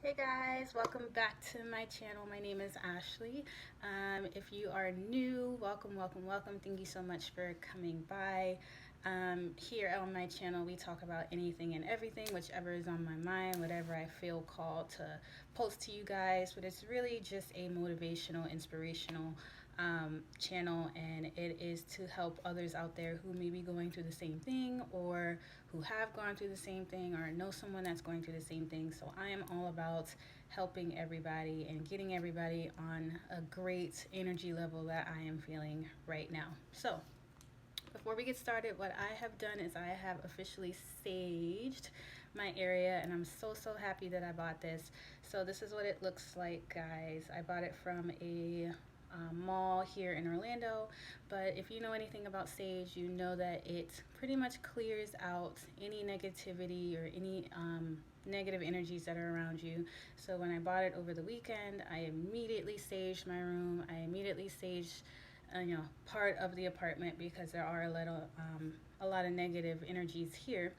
Hey guys, welcome back to my channel. My name is Ashley. If you are new, welcome. Thank you so much for coming by. Here on my channel, we talk about anything and everything, whichever is on my mind, whatever I feel called to post to you guys. But it's really just a motivational, inspirational channel, and it is to help others out there who may be going through the same thing, or who have gone through the same thing, or know someone that's going through the same thing. So I am all about helping everybody and getting everybody on a great energy level that I am feeling right now. So before we get started, what I have done is I have officially saged my area, and I'm so happy that I bought this. So this is what it looks like, guys. I bought it from a mall here in Orlando, but if you know anything about sage, you know that it pretty much clears out any negativity or any negative energies that are around you. So when I bought it over the weekend, I immediately saged my room. I immediately saged part of the apartment, because there are a lot of negative energies here,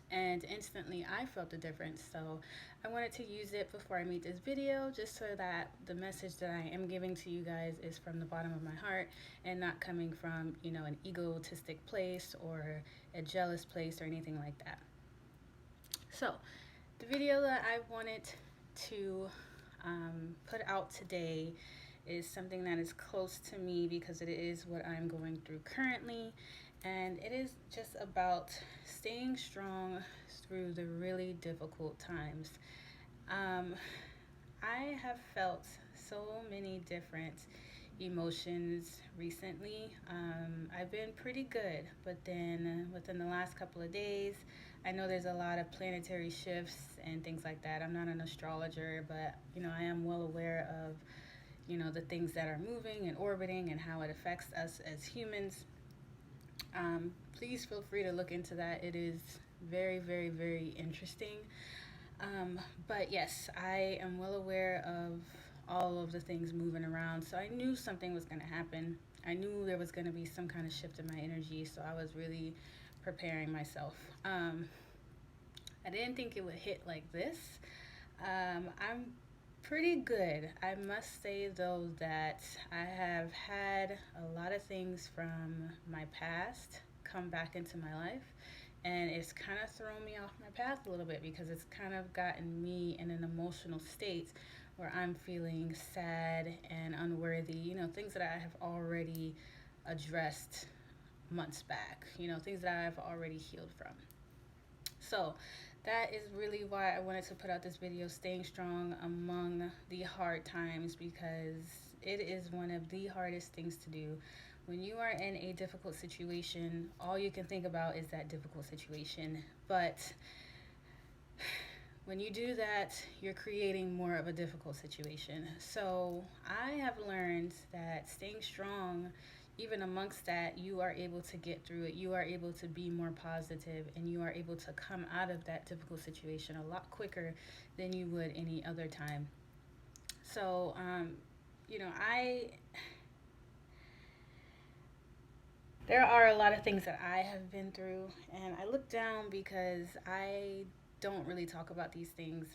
and instantly I felt the difference. So I wanted to use it before I made this video, just so that the message that I am giving to you guys is from the bottom of my heart, and not coming from an egotistic place or a jealous place or anything like that. So the video that I wanted to put out today is something that is close to me, because it is what I'm going through currently, and it is just about staying strong through the really difficult times. Um, I have felt so many different emotions recently. I've been pretty good, but then within the last couple of days, I know there's a lot of planetary shifts and things like that. I'm not an astrologer, but I am well aware of the things that are moving and orbiting and how it affects us as humans. Please feel free to look into that. It is very interesting. But yes, I am well aware of all of the things moving around. So I knew something was going to happen. I knew there was going to be some kind of shift in my energy. So I was really preparing myself. I didn't think it would hit like this. I'm pretty good. I must say, though, that I have had a lot of things from my past come back into my life, and it's kind of thrown me off my path a little bit, because it's kind of gotten me in an emotional state where I'm feeling sad and unworthy, things that I have already addressed months back, things that I've already healed from. So that is really why I wanted to put out this video, staying strong among the hard times, because it is one of the hardest things to do. When you are in a difficult situation, all you can think about is that difficult situation. But when you do that, you're creating more of a difficult situation. So I have learned that staying strong, even amongst that, you are able to get through it. You are able to be more positive, and you are able to come out of that difficult situation a lot quicker than you would any other time. So, I there are a lot of things that I have been through, and I look down because I don't really talk about these things.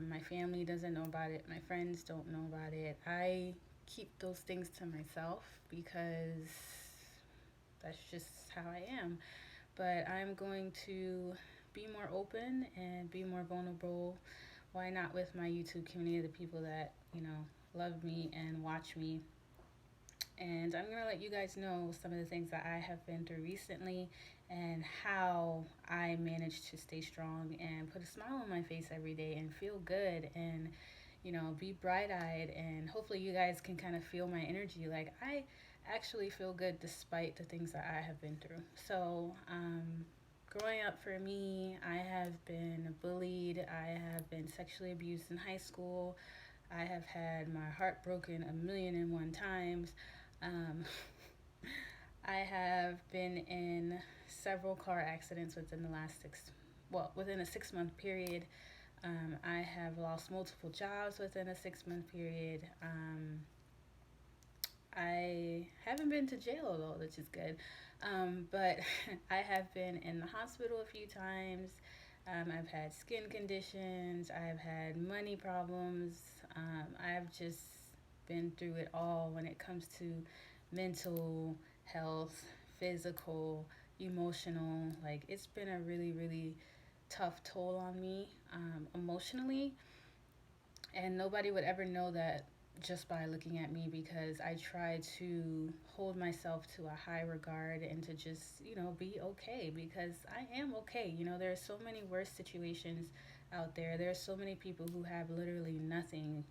My family doesn't know about it, my friends don't know about it. I keep those things to myself, because that's just how I am. But I'm going to be more open and be more vulnerable. Why not with my YouTube community, the people that, love me and watch me. And I'm going to let you guys know some of the things that I have been through recently, and how I managed to stay strong and put a smile on my face every day and feel good, and be bright-eyed. And hopefully you guys can kind of feel my energy. Like, I actually feel good despite the things that I have been through. So growing up for me, I have been bullied. I have been sexually abused in high school. I have had my heart broken 1,000,001 times. Um, I have been in several car accidents within the last within a 6 month period. I have lost multiple jobs within a 6 month period. I haven't been to jail though, which is good. But I have been in the hospital a few times. I've had skin conditions, I've had money problems. I've just been through it all when it comes to mental health, physical, emotional. Like, it's been a really, really tough toll on me emotionally, and nobody would ever know that just by looking at me, because I try to hold myself to a high regard and to just, be okay, because I am okay. There are so many worse situations out there. There are so many people who have literally nothing,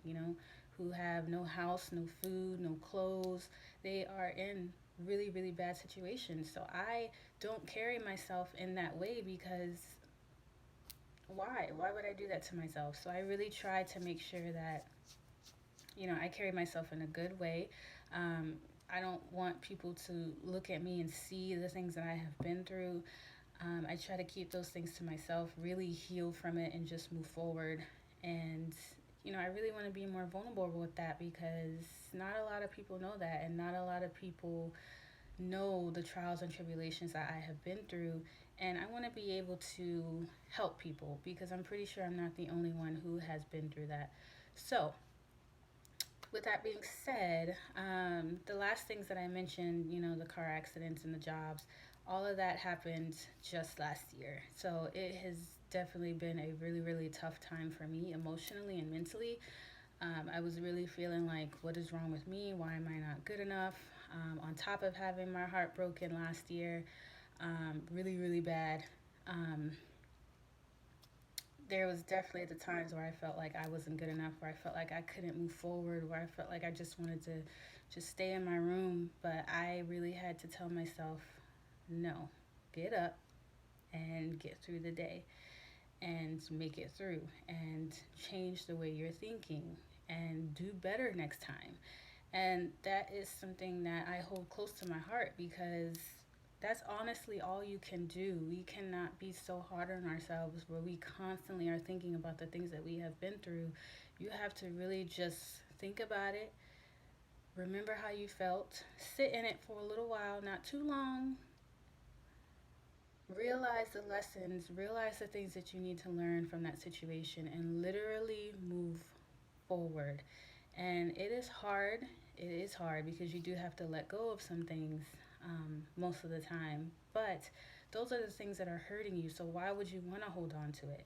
who have no house, no food, no clothes. They are in really, really bad situations. So I don't carry myself in that way, because why would I do that to myself? So I really try to make sure that I carry myself in a good way. um, I don't want people to look at me and see the things that I have been through. I try to keep those things to myself, really heal from it, and just move forward. And I really want to be more vulnerable with that, because not a lot of people know that, and not a lot of people know the trials and tribulations that I have been through. And I want to be able to help people, because I'm pretty sure I'm not the only one who has been through that. So, with that being said, the last things that I mentioned, the car accidents and the jobs, all of that happened just last year. So it has definitely been a really, really tough time for me emotionally and mentally. I was really feeling like, what is wrong with me? Why am I not good enough? On top of having my heart broken last year, really, really bad. Um, there was definitely the times where I felt like I wasn't good enough, where I felt like I couldn't move forward, where I felt like I just wanted to just stay in my room. But I really had to tell myself, no, get up and get through the day and make it through, and change the way you're thinking and do better next time. And that is something that I hold close to my heart, because that's honestly all you can do. We cannot be so hard on ourselves where we constantly are thinking about the things that we have been through. You have to really just think about it, remember how you felt, sit in it for a little while, not too long, realize the lessons, realize the things that you need to learn from that situation, and literally move forward. And it is hard. It is hard, because you do have to let go of some things most of the time. But those are the things that are hurting you. So why would you want to hold on to it?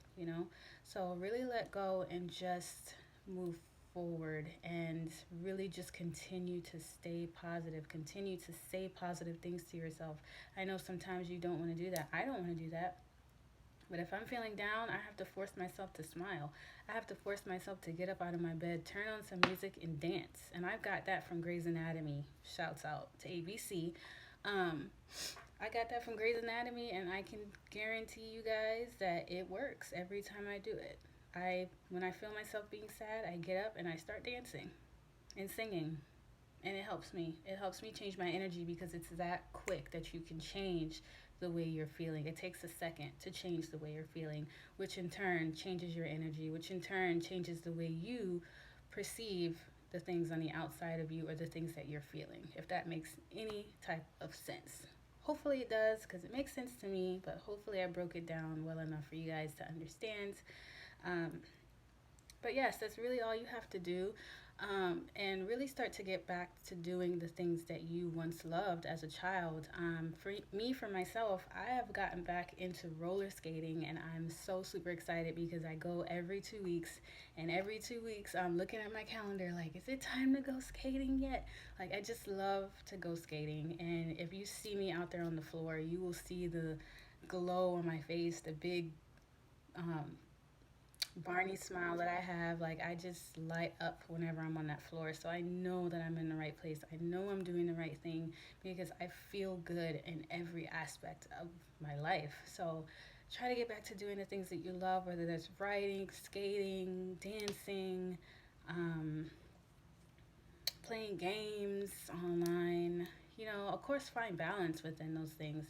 So really let go and just move forward, and really just continue to stay positive. Continue to say positive things to yourself. I know sometimes you don't want to do that. I don't want to do that. But if I'm feeling down, I have to force myself to smile. I have to force myself to get up out of my bed, turn on some music, and dance. And I've got that from Grey's Anatomy. Shouts out to ABC. Um, I got that from Grey's Anatomy, and I can guarantee you guys that it works every time I do it. When I feel myself being sad, I get up and I start dancing and singing, and it helps me. It helps me change my energy, because it's that quick that you can change the way you're feeling. It takes a second to change the way you're feeling, which in turn changes your energy, which in turn changes the way you perceive the things on the outside of you, or the things that you're feeling, if that makes any type of sense. Hopefully it does, because it makes sense to me, but hopefully I broke it down well enough for you guys to understand. Um, but yes, that's really all you have to do. And really start to get back to doing the things that you once loved as a child. For me, for myself, I have gotten back into roller skating, and I'm so super excited, because I go every 2 weeks. And every 2 weeks, I'm looking at my calendar like, is it time to go skating yet? Like, I just love to go skating. And if you see me out there on the floor, you will see the glow on my face, the big um, Barney smile that I have. Like, I just light up whenever I'm on that floor. So I know that I'm in the right place. I know I'm doing the right thing, because I feel good in every aspect of my life. So try to get back to doing the things that you love, whether that's writing, skating, dancing, um, playing games online. Of course, find balance within those things.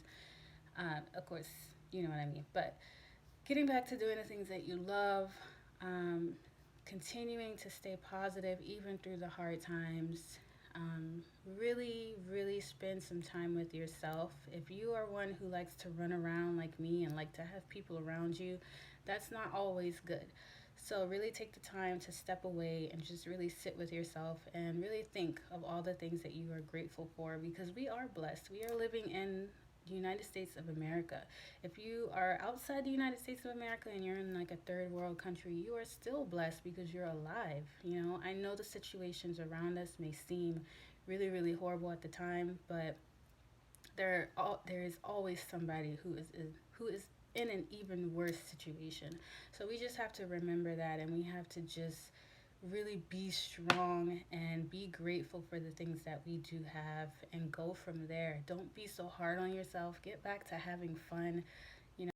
Of course, you know what I mean. But getting back to doing the things that you love, um, continuing to stay positive even through the hard times, Really spend some time with yourself. If you are one who likes to run around like me and like to have people around you, that's not always good. So really take the time to step away and just really sit with yourself and really think of all the things that you are grateful for, because we are blessed. We are living in the United States of America. If you are outside the United States of America and you're in like a third world country, you are still blessed because you're alive. You know, I know the situations around us may seem really horrible at the time, but there is always somebody who is in an even worse situation. So we just have to remember that, and we have to just really be strong and be grateful for the things that we do have and go from there. Don't be so hard on yourself. Get back to having fun.